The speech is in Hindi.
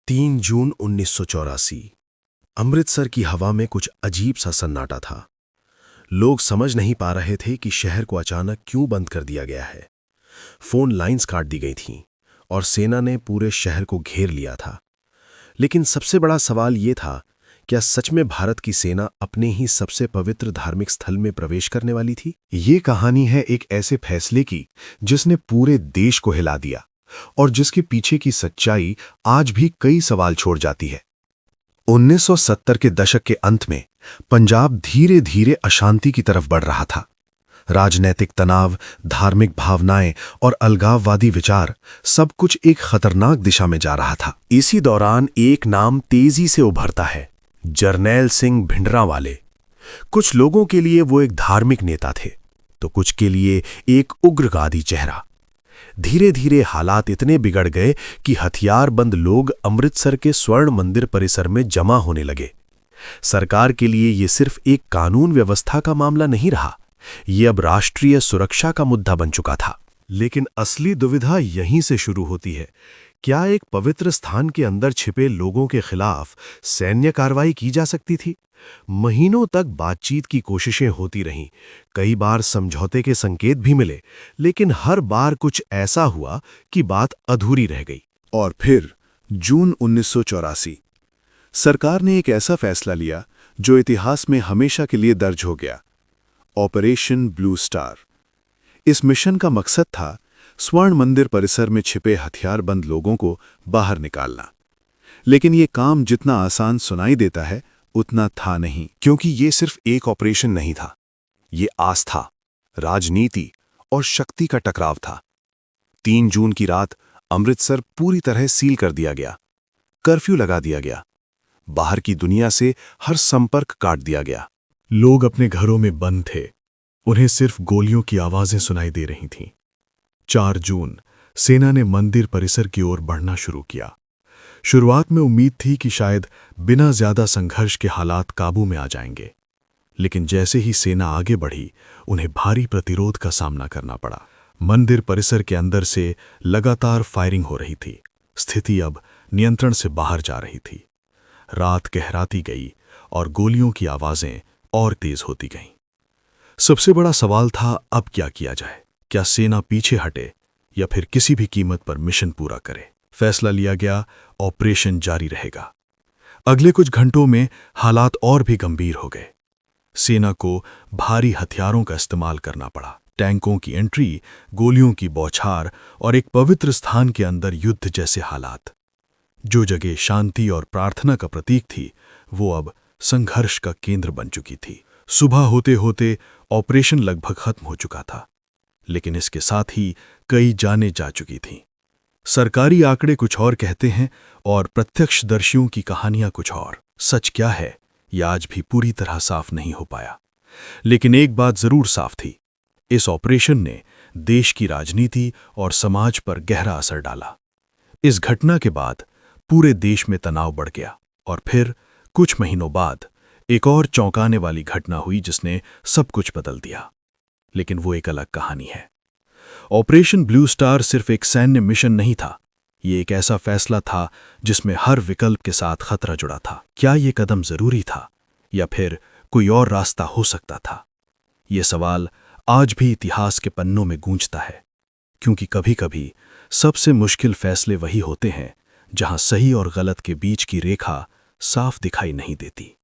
3 जून 1984। अमृतसर की हवा में कुछ अजीब सा सन्नाटा था। लोग समझ नहीं पा रहे थे कि शहर को अचानक क्यों बंद कर दिया गया है। फोन लाइंस काट दी गई थीं और सेना ने पूरे शहर को घेर लिया था। लेकिन सबसे बड़ा सवाल ये था, क्या सच में भारत की सेना अपने ही सबसे पवित्र धार्मिक स्थल में प्रवेश करने वाली थी? ये कहानी है एक ऐसे फैसले की जिसने पूरे देश को हिला दिया और जिसके पीछे की सच्चाई आज भी कई सवाल छोड़ जाती है। 1970 के दशक के अंत में पंजाब धीरे धीरे अशांति की तरफ बढ़ रहा था। राजनैतिक तनाव, धार्मिक भावनाएं और अलगाववादी विचार, सब कुछ एक खतरनाक दिशा में जा रहा था। इसी दौरान एक नाम तेजी से उभरता है, जरनैल सिंह भिंडरांवाले। कुछ लोगों के लिए वो एक धार्मिक नेता थे, तो कुछ के लिए एक उग्रवादी चेहरा। धीरे धीरे हालात इतने बिगड़ गए कि हथियारबंद लोग अमृतसर के स्वर्ण मंदिर परिसर में जमा होने लगे। सरकार के लिए ये सिर्फ एक कानून व्यवस्था का मामला नहीं रहा, ये अब राष्ट्रीय सुरक्षा का मुद्दा बन चुका था। लेकिन असली दुविधा यहीं से शुरू होती है। क्या एक पवित्र स्थान के अंदर छिपे लोगों के खिलाफ सैन्य कार्रवाई की जा सकती थी? महीनों तक बातचीत की कोशिशें होती रहीं, कई बार समझौते के संकेत भी मिले, लेकिन हर बार कुछ ऐसा हुआ कि बात अधूरी रह गई। और फिर जून 1984, सरकार ने एक ऐसा फैसला लिया जो इतिहास में हमेशा के लिए दर्ज हो गया, ऑपरेशन ब्लू स्टार। इस मिशन का मकसद था स्वर्ण मंदिर परिसर में छिपे हथियारबंद लोगों को बाहर निकालना। लेकिन ये काम जितना आसान सुनाई देता है, उतना था नहीं। क्योंकि ये सिर्फ एक ऑपरेशन नहीं था, ये आस्था, राजनीति और शक्ति का टकराव था। 3 जून की रात अमृतसर पूरी तरह सील कर दिया गया। कर्फ्यू लगा दिया गया। बाहर की दुनिया से हर संपर्क काट दिया गया। लोग अपने घरों में बंद थे, उन्हें सिर्फ गोलियों की आवाजें सुनाई दे रही थीं। 4 जून सेना ने मंदिर परिसर की ओर बढ़ना शुरू किया। शुरुआत में उम्मीद थी कि शायद बिना ज्यादा संघर्ष के हालात काबू में आ जाएंगे, लेकिन जैसे ही सेना आगे बढ़ी, उन्हें भारी प्रतिरोध का सामना करना पड़ा। मंदिर परिसर के अंदर से लगातार फायरिंग हो रही थी। स्थिति अब नियंत्रण से बाहर जा रही थी। रात गहराती गई और गोलियों की आवाजें और तेज होती गईं। सबसे बड़ा सवाल था, अब क्या किया जाए? क्या सेना पीछे हटे या फिर किसी भी कीमत पर मिशन पूरा करे? फैसला लिया गया, ऑपरेशन जारी रहेगा। अगले कुछ घंटों में हालात और भी गंभीर हो गए। सेना को भारी हथियारों का इस्तेमाल करना पड़ा। टैंकों की एंट्री, गोलियों की बौछार और एक पवित्र स्थान के अंदर युद्ध जैसे हालात। जो जगह शांति और प्रार्थना का प्रतीक थी, वो अब संघर्ष का केंद्र बन चुकी थी। सुबह होते होते ऑपरेशन लगभग खत्म हो चुका था, लेकिन इसके साथ ही कई जानें जा चुकी थीं। सरकारी आंकड़े कुछ और कहते हैं और प्रत्यक्षदर्शियों की कहानियां कुछ और। सच क्या है, यह आज भी पूरी तरह साफ नहीं हो पाया। लेकिन एक बात जरूर साफ थी, इस ऑपरेशन ने देश की राजनीति और समाज पर गहरा असर डाला। इस घटना के बाद पूरे देश में तनाव बढ़ गया और फिर कुछ महीनों बाद एक और चौंकाने वाली घटना हुई जिसने सब कुछ बदल दिया। लेकिन वो एक अलग कहानी है। ऑपरेशन ब्लू स्टार सिर्फ एक सैन्य मिशन नहीं था, ये एक ऐसा फैसला था जिसमें हर विकल्प के साथ खतरा जुड़ा था। क्या ये कदम जरूरी था या फिर कोई और रास्ता हो सकता था? ये सवाल आज भी इतिहास के पन्नों में गूंजता है, क्योंकि कभी-कभी सबसे मुश्किल फैसले वही होते हैं जहां सही और गलत के बीच की रेखा साफ दिखाई नहीं देती।